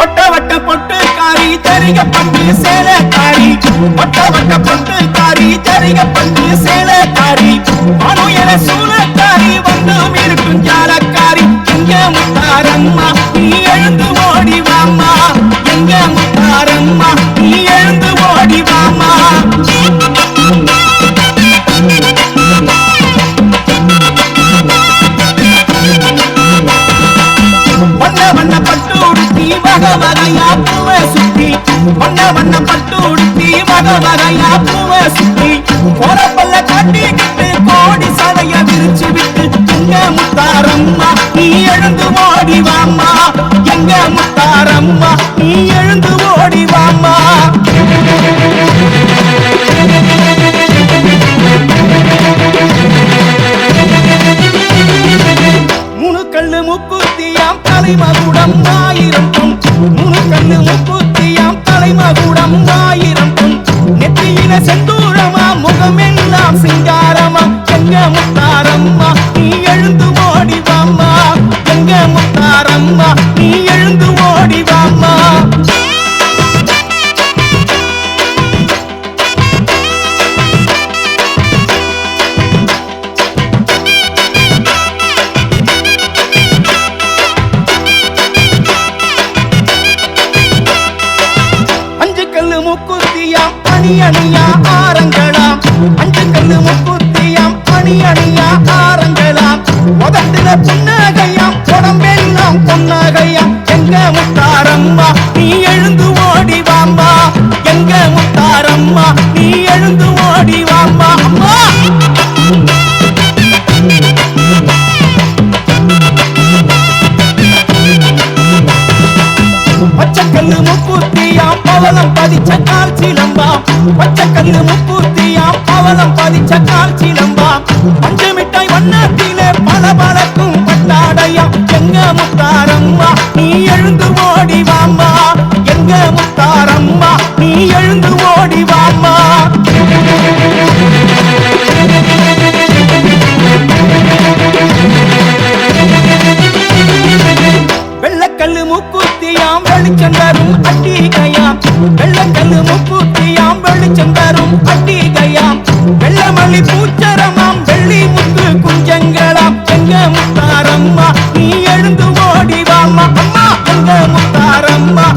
ஒட்ட வட்ட பொட்டுக்காரி ஜரிகப்பட்டு சேலக்காரி ஒட்ட வட்ட பொட்டுக்காரி ஜரிகப்பட்டு சேலக்காரி மனு என சூலக்காரி வந்து இருக்கும் ஜாலக்காரி எங்க முத்தாரம்மா நீ எழுந்து ஓடி வாம்மா எங்க முத்தாரம்மா நீ எழுந்து ஓடி வாம்மா வண்ண வண்ண பட்டு உடுத்தி வக வகையா பூவ சுத்தி வண்ண வண்ண பட்டு உடுத்தி வக வகையா பூவ சுத்தி கோரப்பல்ல காட்டிக்கிட்டு கோடி சதைய விரிச்சு விட்டு எங்க முத்தாரம்மா நீ எழுந்து ஓடி வாம்மா எங்க முத்தாரம்மா நீ எழுந்து ஓடி வாம்மா முணுக்கல்லு முக்குத்தியாம் தலைமகுடம் ஆயிரம் பொன் முணுக்கல்லு முக்குத்தியாம் தலைமகுடம் ஆயிரம் பொன் நெத்தியில செந்தூரமா முகமெல்லாம் சிங்காரமா எங்க முத்தாரம்மா நீ எழுந்து ஓடி வாம்மா எங்க முத்தாரம்மா நீ எழுந்து ஓடி வாம்மா முக்குத்தியாம் அணி அணியா ஆரங்களாம் அஞ்சு கல்லு முக்குத்தியாம் அணி அணியா ஆரங்களாம் உதட்டுல புன்னகையாம் உடம்பெல்லாம் பொன்னகையாம் எங்க முத்தாரம்மா நீ எழுந்து ஓடி வாம்மா எங்க முத்தாரம்மா நீ எழுந்து ஓடி வாம்மா அம்மா பச்சைக்கல்லு முக்குத்தியாம் பவளம் பதிச்ச கால் சிலம்பாம் பச்சைக்கல்லு முக்குத்தியாம் பவளம் பதிச்ச கால் சிலம்பாம் பஞ்சு மிட்டாய் வண்ணத்திலே பல பழக்கும் பட்டாடையாம் எங்க முத்தாரம்மா நீ எழுந்து ஓடி வாம்மா எங்க முத்தாரம்மா நீ எழுந்து ஓடி வாம்மா வெள்ளக்கல்லு முக்குத்தியாம் வெளிச்சந்தரும் அட்டிகையாம் வெள்ளக்கல்லு முக்குத்தியாம் வெளிச்சந்தரும் அட்டிகையாம் வெள்ளமல்லி பூச்சரமாம் வெள்ளி முத்து குஞ்சங்களாம் எங்க முத்தாரம்மா நீ எழுந்து ஓடி வாம்மா அம்மா எங்க முத்தாரம்மா